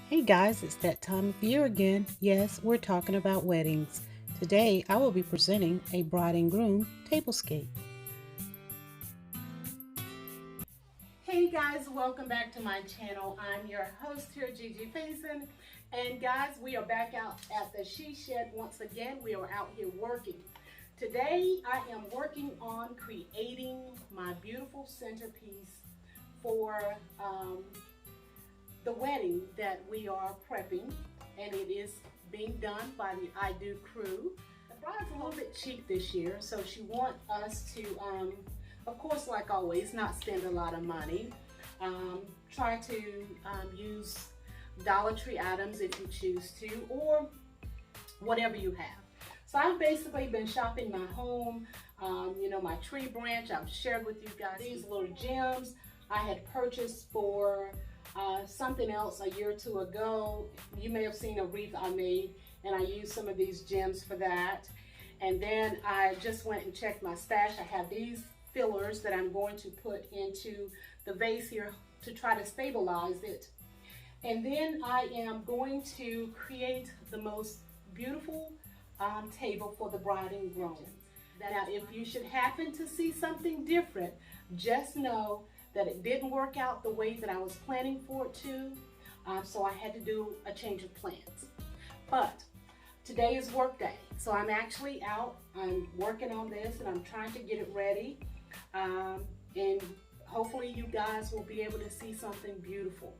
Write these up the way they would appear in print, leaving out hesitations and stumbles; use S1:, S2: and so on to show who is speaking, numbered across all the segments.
S1: Hey guys, it's that time of year again. Yes, we're talking about weddings. Today I will be presenting a bride and groom tablescape. Hey guys, welcome back to my channel. I'm your host here, Gigi FAISON. And guys, we are back out at the she shed once again. We are out here working. Today I am working on creating my beautiful centerpiece for the wedding that we are prepping, and it is being done by the I Do crew. The bride's a little bit cheap this year, so she wants us to, of course, like always, not spend a lot of money. Try to use Dollar Tree items if you choose to, or whatever you have. So I've basically been shopping my home, my tree branch. I've shared with you guys these little gems I had purchased for something else a year or two ago. You may have seen a wreath I made, and I used some of these gems for that. And then I just went and checked my stash. I have these fillers that I'm going to put into the vase here to try to stabilize it. And then I am going to create the most beautiful table for the bride and groom. Now, if you should happen to see something different, just know that it didn't work out the way that I was planning for it to, so I had to do a change of plans. But today is work day, so I'm actually out. I'm working on this and I'm trying to get it ready, and hopefully you guys will be able to see something beautiful.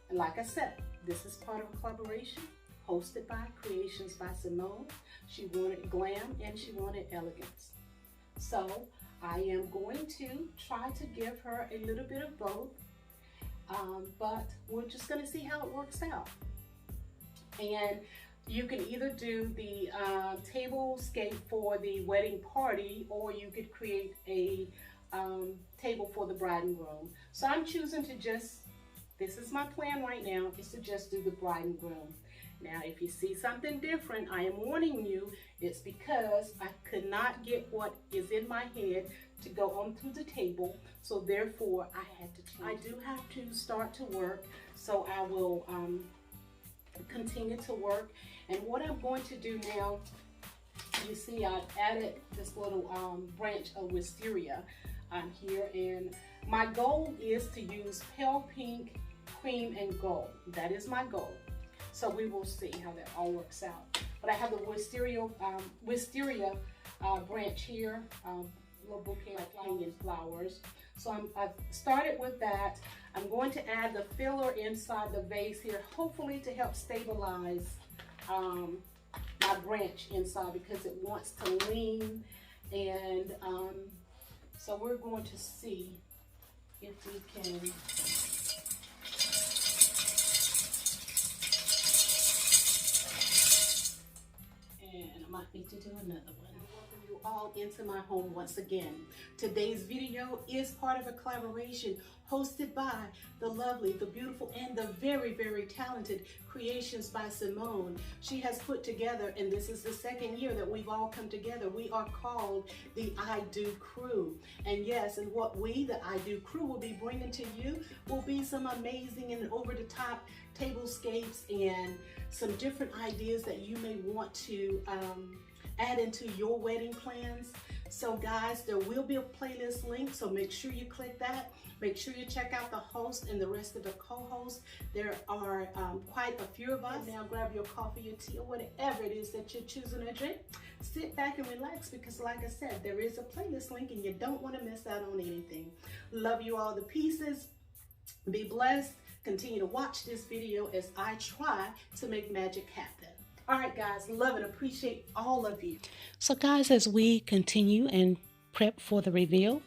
S1: And like I said, this is part of a collaboration hosted by Creations by Simone. She wanted glam and she wanted elegance. So I am going to try to give her a little bit of both, but we're just going to see how it works out. And you can either do the tablescape for the wedding party, or you could create a table for the bride and groom. So I'm choosing to this is my plan right now, is to just do the bride and groom. Now, if you see something different, I am warning you. It's because I could not get what is in my head to go on through the table, so therefore I had to change. I do have to start to work, so I will continue to work. And what I'm going to do now, you see I've added this little branch of wisteria here, and my goal is to use pale pink, cream, and gold. That is my goal. So we will see how that all works out. But I have the wisteria branch here, little bouquet of hanging flowers. So I've started with that. I'm going to add the filler inside the vase here, hopefully to help stabilize my branch inside, because it wants to lean. And so we're going to see if we can. And I might need to do another one. Welcome you all into my home once again. Today's video is part of a collaboration hosted by the lovely, the beautiful, and the very, very talented Creations by Simone. She has put together, and this is the second year that we've all come together. We are called the I Do crew. And yes, and what we, the I Do crew, will be bringing to you will be some amazing and over-the-top tablescapes and some different ideas that you may want to add into your wedding plans. So guys, there will be a playlist link, so make sure you click that. Make sure you check out the host and the rest of the co-hosts. There are quite a few of us. Now grab your coffee or tea or whatever it is that you're choosing to drink. Sit back and relax, because like I said, there is a playlist link and you don't want to miss out on anything. Love you all to pieces. Be blessed. Continue to watch this video as I try to make magic happen. All right, guys, love and appreciate all of you. So guys, as we continue and prep for the reveal,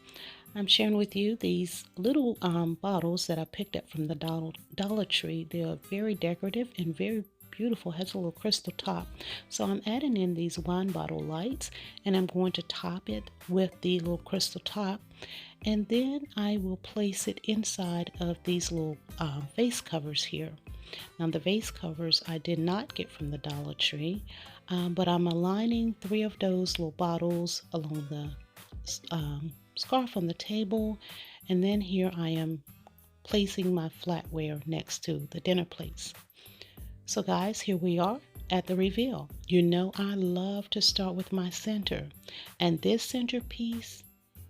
S1: I'm sharing with you these little bottles that I picked up from the Dollar Tree. They're very decorative and very beautiful. Has a little crystal top. So I'm adding in these wine bottle lights, and I'm going to top it with the little crystal top. And then I will place it inside of these little vase covers here. Now the vase covers I did not get from the Dollar Tree, but I'm aligning 3 of those little bottles along the scarf on the table, and then here I am placing my flatware next to the dinner plates. So guys, here we are at the reveal. You know I love to start with my center, and this centerpiece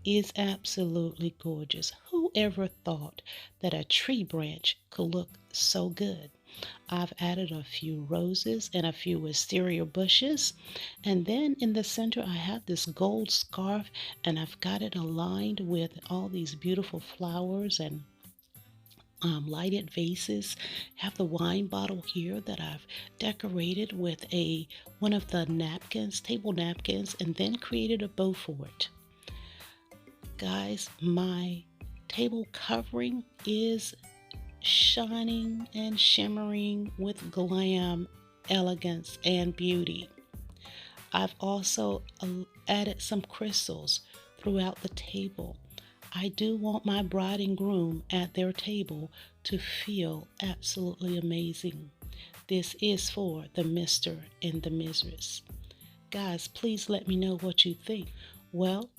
S1: is absolutely gorgeous. Whoever thought that a tree branch could look so good? I've added a few roses and a few wisteria bushes, and then in the center I have this gold scarf, and I've got it aligned with all these beautiful flowers and lighted vases. Have the wine bottle here that I've decorated with one of the napkins, table napkins, and then created a bow for it. Guys, my table covering is shining and shimmering with glam, elegance, and beauty. I've also added some crystals throughout the table. I do want my bride and groom at their table to feel absolutely amazing. This is for the Mr. and the Mrs. Guys, please let me know what you think. Well,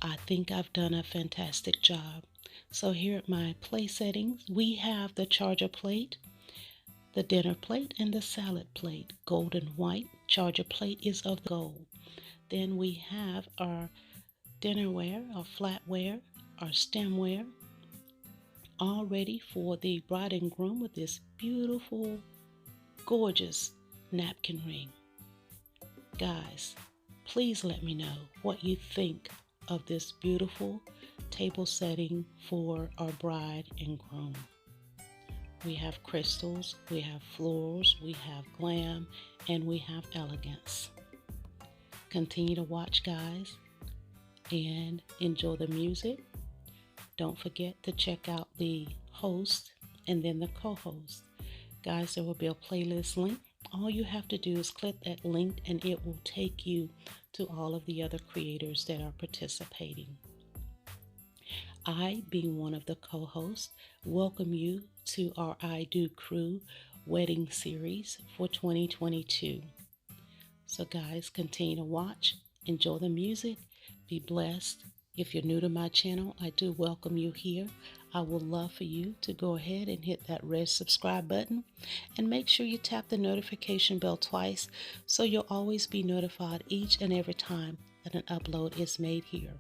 S1: I think I've done a fantastic job. So here at my plate settings, we have the charger plate, the dinner plate, and the salad plate. Gold and white. Charger plate is of gold. Then we have our dinnerware, our flatware, our stemware, all ready for the bride and groom with this beautiful, gorgeous napkin ring. Guys, please let me know what you think of this beautiful table setting for our bride and groom. We have crystals, we have florals, we have glam, and we have elegance. Continue to watch, guys, and enjoy the music. Don't forget to check out the host and then the co-host. Guys, there will be a playlist link. All you have to do is click that link and it will take you to all of the other creators that are participating. I, being one of the co-hosts, welcome you to our I Do Crew wedding series for 2022. So guys, continue to watch, enjoy the music, be blessed. If you're new to my channel, I do welcome you here. I would love for you to go ahead and hit that red subscribe button and make sure you tap the notification bell twice so you'll always be notified each and every time that an upload is made here.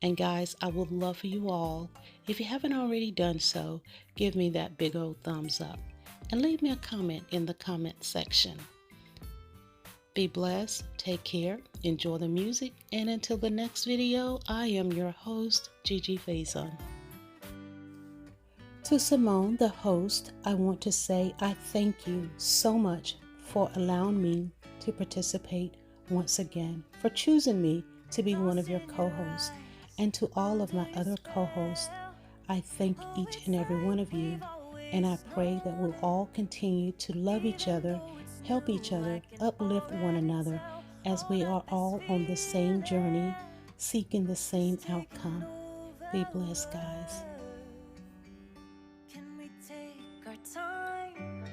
S1: And guys, I would love for you all, if you haven't already done so, give me that big old thumbs up and leave me a comment in the comment section. Be blessed, take care, enjoy the music, and until the next video, I am your host, Gigi FAISON. To Simone, the host, I want to say I thank you so much for allowing me to participate once again, for choosing me to be one of your co-hosts. And to all of my other co-hosts, I thank each and every one of you, and I pray that we'll all continue to love each other, help each other, uplift one another, as we are all on the same journey, seeking the same outcome. Be blessed, guys.
S2: Can we take our time?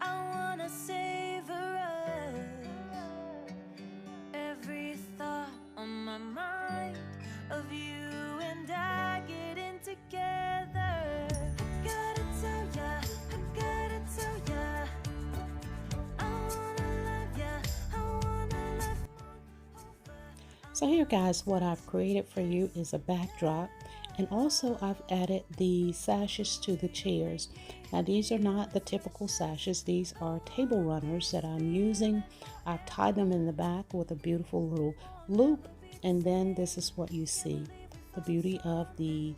S2: I wanna savor us. Every thought on my mind of you and I getting together. Gotta tell ya, I gotta tell ya, I wanna love ya, I wanna love over.
S1: So here, guys, what I've created for you is a backdrop, and also I've added the sashes to the chairs. Now these are not the typical sashes, these are table runners that I'm using. I've tied them in the back with a beautiful little loop, and then this is what you see, the beauty of the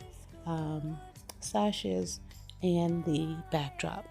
S1: sashes and the backdrop.